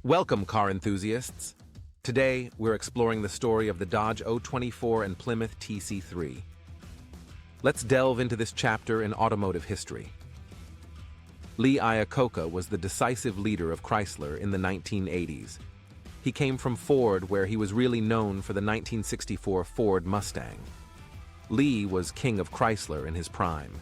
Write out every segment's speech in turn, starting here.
Welcome, car enthusiasts. Today, we're exploring the story of the Dodge O24 and Plymouth TC3. Let's delve into this chapter in automotive history. Lee Iacocca was the decisive leader of Chrysler in the 1980s. He came from Ford, where he was really known for the 1964 Ford Mustang. Lee was king of Chrysler in his prime.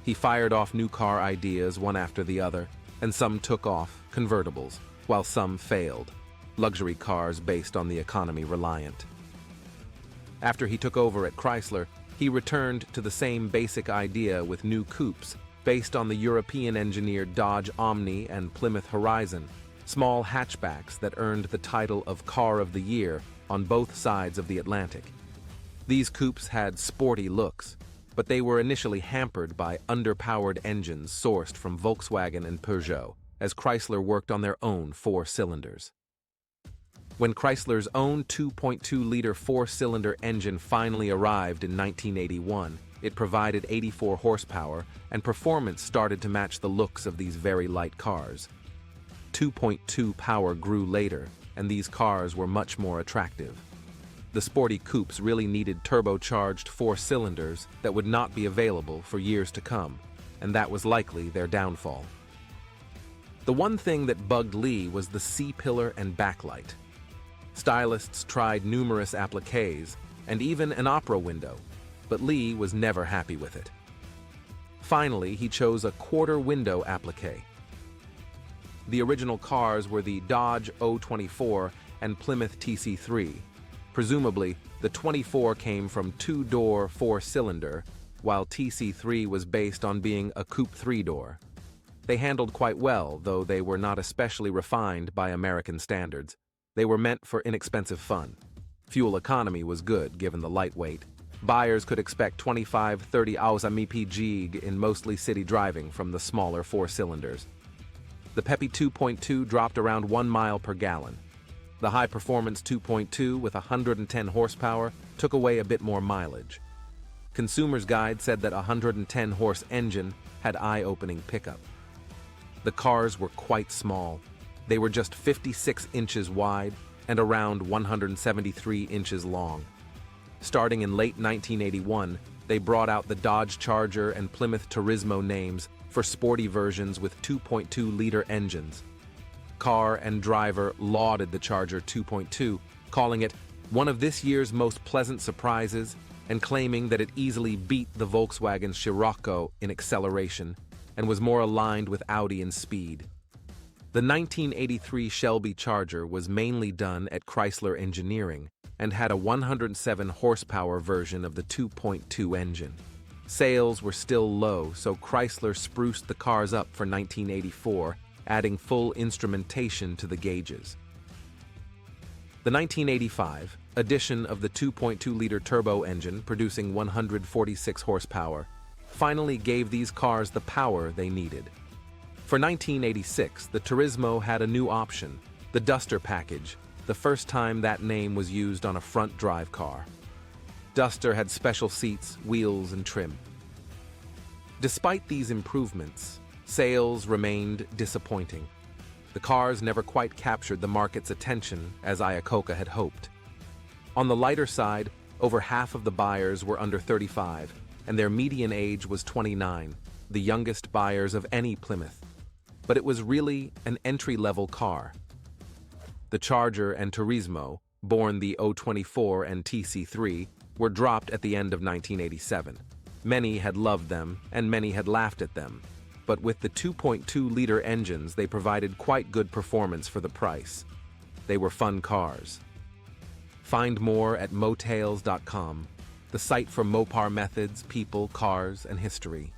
He fired off new car ideas one after the other, and some took off, convertibles, while some failed, luxury cars based on the economy reliant. After he took over at Chrysler, he returned to the same basic idea with new coupes based on the European-engineered Dodge Omni and Plymouth Horizon, small hatchbacks that earned the title of Car of the Year on both sides of the Atlantic. These coupes had sporty looks, but they were initially hampered by underpowered engines sourced from Volkswagen and Peugeot, as Chrysler worked on their own 4 cylinders. When Chrysler's own 2.2-liter 4-cylinder engine finally arrived in 1981, it provided 84 horsepower, and performance started to match the looks of these very light cars. 2.2 power grew later, and these cars were much more attractive. The sporty coupes really needed turbocharged 4 cylinders that would not be available for years to come, and that was likely their downfall. The one thing that bugged Lee was the C-pillar and backlight. Stylists tried numerous appliques and even an opera window, but Lee was never happy with it. Finally, he chose a quarter window applique. The original cars were the Dodge O24 and Plymouth TC3. Presumably, the 24 came from 2-door 4-cylinder, while TC3 was based on being a coupe 3-door. They handled quite well, though they were not especially refined by American standards. They were meant for inexpensive fun. Fuel economy was good, given the lightweight. Buyers could expect 25-30 mpg in mostly city driving from the smaller 4 cylinders. The peppy 2.2 dropped around 1 mile per gallon. The high-performance 2.2 with 110 horsepower took away a bit more mileage. Consumer's Guide said that a 110-horse engine had eye-opening pickup. The cars were quite small. They were just 56 inches wide and around 173 inches long. Starting in late 1981, they brought out the Dodge Charger and Plymouth Turismo names for sporty versions with 2.2-liter engines. Car and driver lauded the Charger 2.2, calling it one of this year's most pleasant surprises and claiming that it easily beat the Volkswagen Scirocco in acceleration and was more aligned with Audi in speed. The 1983 Shelby Charger was mainly done at Chrysler Engineering and had a 107 horsepower version of the 2.2 engine. Sales were still low, so Chrysler spruced the cars up for 1984, adding full instrumentation to the gauges. The 1985 edition of the 2.2-liter turbo engine, producing 146 horsepower, finally gave these cars the power they needed. For 1986, the Turismo had a new option, the Duster package, the first time that name was used on a front drive car. Duster had special seats, wheels, and trim. Despite these improvements, sales remained disappointing. The cars never quite captured the market's attention as Iacocca had hoped. On the lighter side, over half of the buyers were under 35, and their median age was 29, the youngest buyers of any Plymouth. But it was really an entry-level car. The Charger and Turismo, born the O24 and TC3, were dropped at the end of 1987. Many had loved them, and many had laughed at them. But with the 2.2-liter engines, they provided quite good performance for the price. They were fun cars. Find more at motales.com, the site for Mopar methods, people, cars, and history.